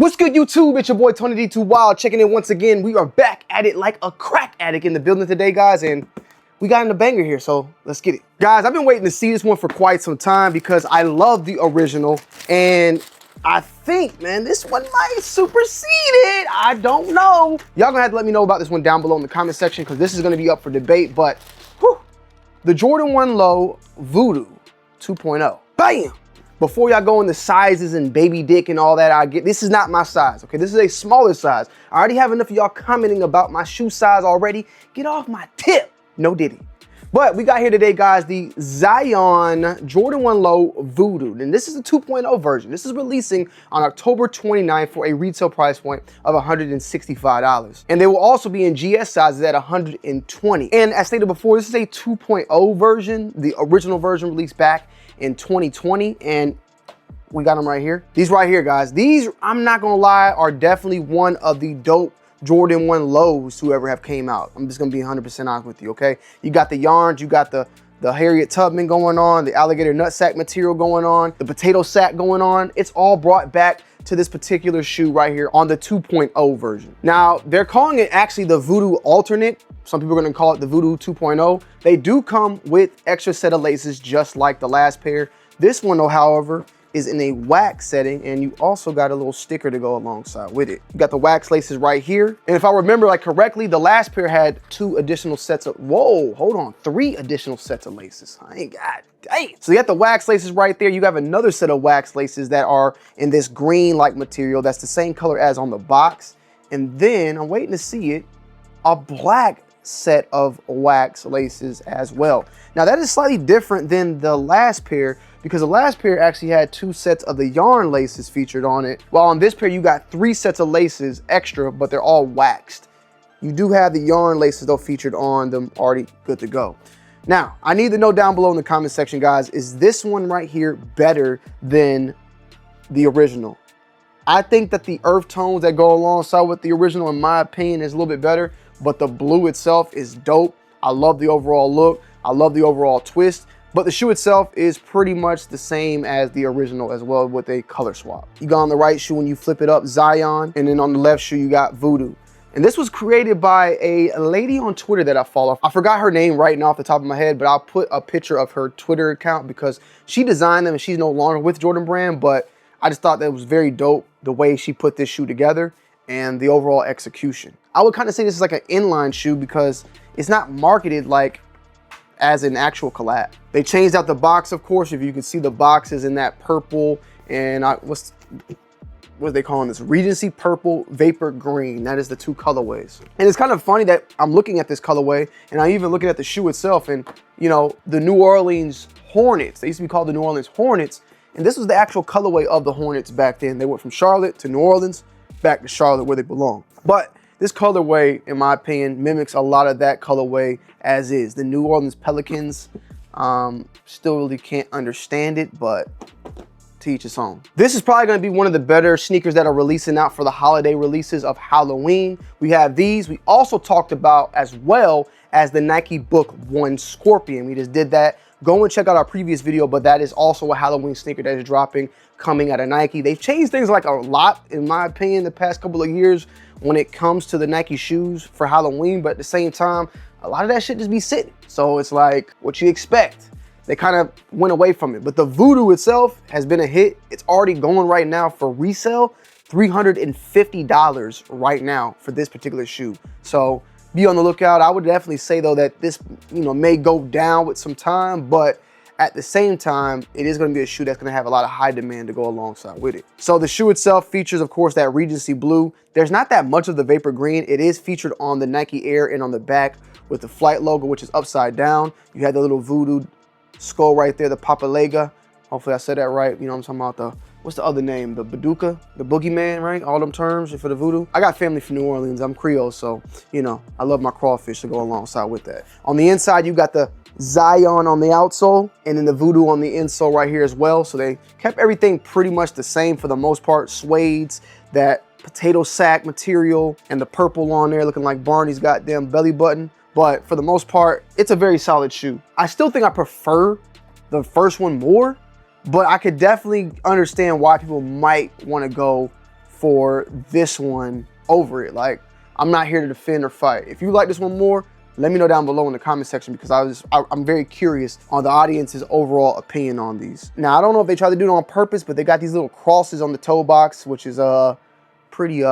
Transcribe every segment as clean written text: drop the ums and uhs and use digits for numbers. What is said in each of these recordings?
What's good, YouTube? It's your boy Tonyd2wild checking in once again. We are back at it like a crack addict in the building today, guys, and we got in a banger here, so let's get it. Guys, I've been waiting to see this one for quite some time because I love the original, and I think, man, this one might supersede it. I don't know. Y'all gonna have to let me know about this one down below in the comment section because this is gonna be up for debate, but whew, the Jordan 1 Low Voodoo 2.0. Bam! Before y'all go into sizes and baby dick and all that, this is not my size, okay? This is a smaller size. I already have enough of y'all commenting about my shoe size already. Get off my tip. No diddy. But we got here today, guys, the Zion Jordan 1 Low Voodoo. And this is the 2.0 version. This is releasing on October 29th for a retail price point of $165. And they will also be in GS sizes at $120. And as stated before, this is a 2.0 version. The original version released back in 2020, and we got them right here. These right here, guys. These, I'm not gonna lie, are definitely one of the dope Jordan 1 Lows to ever have came out. I'm just gonna be 100% honest with you, okay? You got the yarns, you got the Harriet Tubman going on, the alligator nutsack material going on, the potato sack going on. It's all brought back to this particular shoe right here on the 2.0 version. Now, they're calling it actually the Voodoo alternate. Some people are gonna call it the Voodoo 2.0. They do come with extra set of laces just like the last pair. This one though, however, is in a wax setting, and you also got a little sticker to go alongside with it. You got the wax laces right here. And if I remember like correctly, the last pair had 2 additional sets of, whoa, hold on, 3 additional sets of laces. I ain't got, dang. So you got the wax laces right there. You have another set of wax laces that are in this green-like material that's the same color as on the box. And then, I'm waiting to see it, a black set of wax laces as well. Now that is slightly different than the last pair because the last pair actually had 2 sets of the yarn laces featured on it. While on this pair, you got 3 sets of laces extra, but they're all waxed. You do have the yarn laces though featured on them already good to go. Now, I need to know down below in the comment section, guys, is this one right here better than the original? I think that the earth tones that go alongside with the original, in my opinion, is a little bit better, but the blue itself is dope. I love the overall look. I love the overall twist, but the shoe itself is pretty much the same as the original as well with a color swap. You got on the right shoe when you flip it up, Zion, and then on the left shoe, you got Voodoo. And this was created by a lady on Twitter that I follow. I forgot her name right now off the top of my head, but I'll put a picture of her Twitter account because she designed them and she's no longer with Jordan Brand, but I just thought that it was very dope the way she put this shoe together and the overall execution. I would kind of say this is like an inline shoe because it's not marketed like as an actual collab. They changed out the box, of course. If you can see, the box is in that purple and what are they calling this? Regency purple, vapor green. That is the 2 colorways. And it's kind of funny that I'm looking at this colorway and I'm even looking at the shoe itself, and you know, the New Orleans Hornets, they used to be called the New Orleans Hornets, and this was the actual colorway of the Hornets back then. They went from Charlotte to New Orleans, back to Charlotte where they belong. But this colorway, in my opinion, mimics a lot of that colorway as is. The New Orleans Pelicans, still really can't understand it, but to each its own. This is probably gonna be one of the better sneakers that are releasing out for the holiday releases of Halloween. We have these. We also talked about as well as the Nike Book 1 Scorpion. We just did that. Go and check out our previous video, but that is also a Halloween sneaker that is dropping, coming out of Nike. They've changed things like a lot, in my opinion, the past couple of years when it comes to the Nike shoes for Halloween, but at the same time, a lot of that shit just be sitting. So it's like what you expect. They kind of went away from it, but the Voodoo itself has been a hit. It's already going right now for resale, $350 right now for this particular shoe. So be on the lookout. I would definitely say though that this, you know, may go down with some time, but at the same time, it is going to be a shoe that's going to have a lot of high demand to go alongside with it. So the shoe itself features, of course, that Regency blue. There's not that much of the vapor green. It is featured on the Nike Air and on the back with the Flight logo, which is upside down. You have the little Voodoo skull right there, the Papalega. Hopefully I said that right. You know what I'm talking about? What's the other name? The Baduka, the Boogeyman, right? All them terms for the Voodoo. I got family from New Orleans. I'm Creole, so, you know, I love my crawfish to go alongside with that. On the inside, you got the Zion on the outsole and then the Voodoo on the insole right here as well. So they kept everything pretty much the same for the most part. Suedes, that potato sack material, and the purple on there looking like Barney's goddamn belly button. But for the most part, it's a very solid shoe. I still think I prefer the first one more, but I could definitely understand why people might want to go for this one over it. Like, I'm not here to defend or fight. If you like this one more, let me know down below in the comment section, because I'm very curious on the audience's overall opinion on these. Now, I don't know if they tried to do it on purpose, but they got these little crosses on the toe box, which is pretty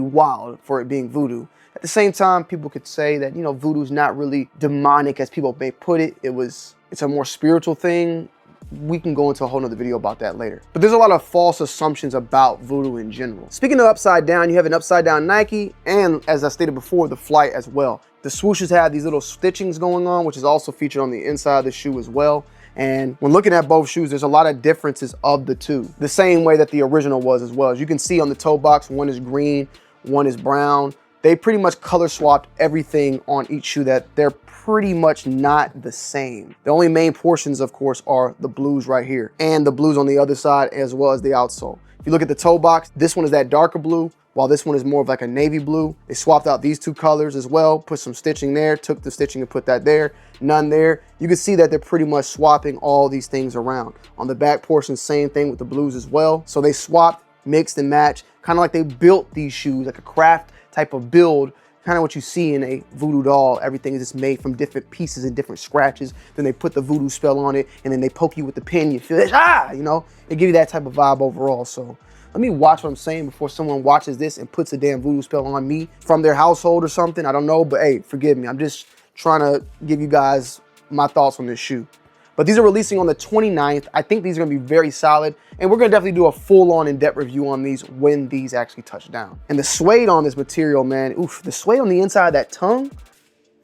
wild for it being voodoo. At the same time, people could say that, you know, voodoo's not really demonic as people may put it. It's a more spiritual thing. We can go into a whole nother video about that later. But there's a lot of false assumptions about voodoo in general. Speaking of upside down, you have an upside down Nike, and as I stated before, the Flight as well. The swooshes have these little stitchings going on, which is also featured on the inside of the shoe as well. And when looking at both shoes, there's a lot of differences of the two, the same way that the original was as well. As you can see on the toe box, one is green, one is brown. They pretty much color swapped everything on each shoe, that they're pretty much not the same. The only main portions, of course, are the blues right here and the blues on the other side, as well as the outsole. If you look at the toe box, this one is that darker blue, while this one is more of like a navy blue. They swapped out these two colors as well, put some stitching there, took the stitching and put that there, none there. You can see that they're pretty much swapping all these things around. On the back portion, same thing with the blues as well. So they swapped, mixed and matched, kind of like they built these shoes, like a craft type of build, kind of what you see in a voodoo doll. Everything is just made from different pieces and different scratches. Then they put the voodoo spell on it, and then they poke you with the pin, you feel it, you know? They give you that type of vibe overall. So let me watch what I'm saying before someone watches this and puts a damn voodoo spell on me from their household or something. I don't know, but hey, forgive me. I'm just trying to give you guys my thoughts on this shoe. But these are releasing on the 29th. I think these are gonna be very solid, and we're gonna definitely do a full-on in-depth review on these when these actually touch down. And the suede on this material, man, oof, the suede on the inside of that tongue,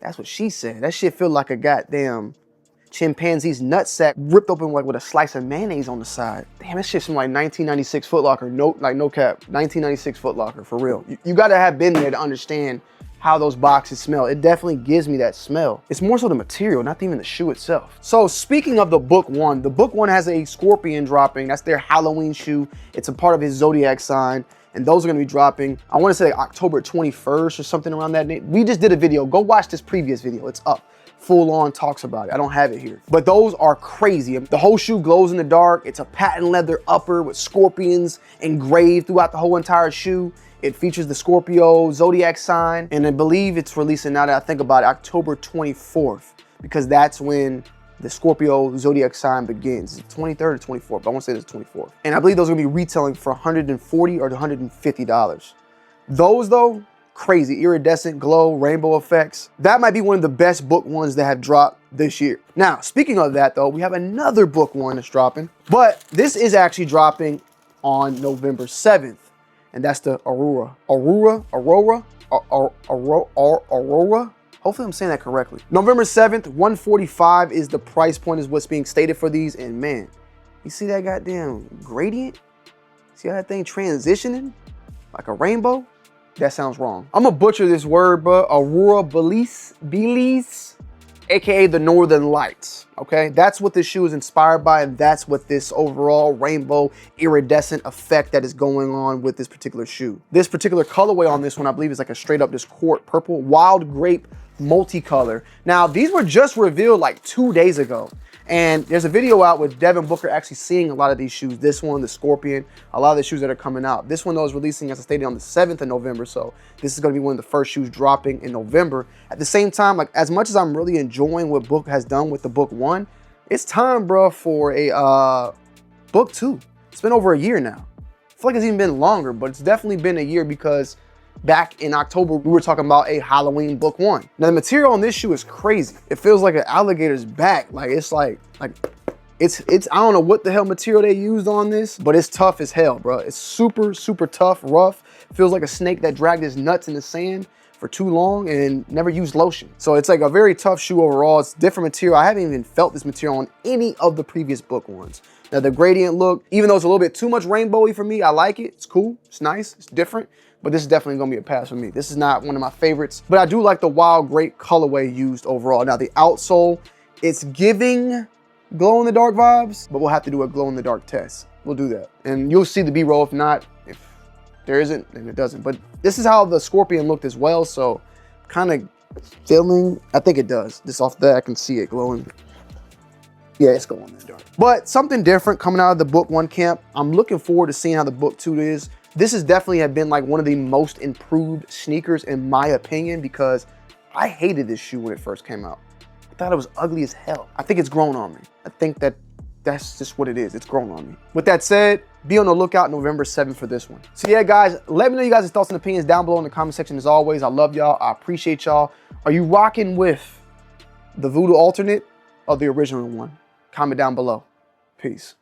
that's what she said. That shit feel like a goddamn chimpanzee's nutsack ripped open like with a slice of mayonnaise on the side. Damn, that shit's from like 1996 Foot Locker. No cap, 1996 Foot Locker, for real. You gotta have been there to understand how those boxes smell. It definitely gives me that smell. It's more so the material, not even the shoe itself. So speaking of the book one has a scorpion dropping. That's their Halloween shoe. It's a part of his zodiac sign. And those are gonna be dropping, I wanna say October 21st or something around that date. We just did a video. Go watch this previous video. It's up. Full on talks about it. I don't have it here. But those are crazy. The whole shoe glows in the dark. It's a patent leather upper with scorpions engraved throughout the whole entire shoe. It features the Scorpio zodiac sign, and I believe it's releasing, now that I think about it, October 24th, because that's when the Scorpio zodiac sign begins. It's the 23rd or 24th, but I want to say it's the 24th. And I believe those are gonna be retailing for $140 or $150. Those though, crazy, iridescent glow, rainbow effects. That might be one of the best book ones that have dropped this year. Now, speaking of that though, we have another book one that's dropping, but this is actually dropping on November 7th. And that's the Aurora. Aurora. Hopefully I'm saying that correctly. November 7th, $145 is the price point, is what's being stated for these. And man, you see that goddamn gradient? See how that thing transitioning? Like a rainbow? That sounds wrong. I'm gonna butcher this word, but Aurora Borealis, AKA the Northern Lights, okay? That's what this shoe is inspired by, and that's what this overall rainbow iridescent effect that is going on with this particular shoe. This particular colorway on this one, I believe, is like a straight up this court purple, wild grape multicolor. Now, these were just revealed like 2 days ago. And there's a video out with Devin Booker actually seeing a lot of these shoes. This one, the Scorpion, a lot of the shoes that are coming out. This one though is releasing, as I stated, on the 7th of November. So this is gonna be one of the first shoes dropping in November. At the same time, like as much as I'm really enjoying what Book has done with the book one, it's time, bro, for a book two. It's been over a year now. I feel like it's even been longer, but it's definitely been a year, because back in October, we were talking about a Halloween book one. Now the material on this shoe is crazy. It feels like an alligator's back. Like it's I don't know what the hell material they used on this, but it's tough as hell, bro. It's super, super tough, rough. It feels like a snake that dragged his nuts in the sand for too long and never used lotion. So it's like a very tough shoe overall. It's different material. I haven't even felt this material on any of the previous book ones. Now the gradient look, even though it's a little bit too much rainbowy for me, I like it. It's cool, it's nice, it's different. But this is definitely gonna be a pass for me. This is not one of my favorites, but I do like the wild grape colorway used overall. Now the outsole, it's giving glow in the dark vibes, but we'll have to do a glow in the dark test. We'll do that. And you'll see the B-roll. If not, if there isn't, then it doesn't. But this is how the Scorpion looked as well. So kind of feeling, I think it does. Just off that, I can see it glowing. Yeah, it's glowing in the dark. But something different coming out of the book one camp. I'm looking forward to seeing how the book two is. This has definitely have been like one of the most improved sneakers in my opinion, because I hated this shoe when it first came out. I thought it was ugly as hell. I think it's grown on me. I think that's just what it is. It's grown on me. With that said, be on the lookout November 7th for this one. So yeah, guys, let me know you guys' thoughts and opinions down below in the comment section. As always, I love y'all. I appreciate y'all. Are you rocking with the Voodoo alternate or the original one? Comment down below. Peace.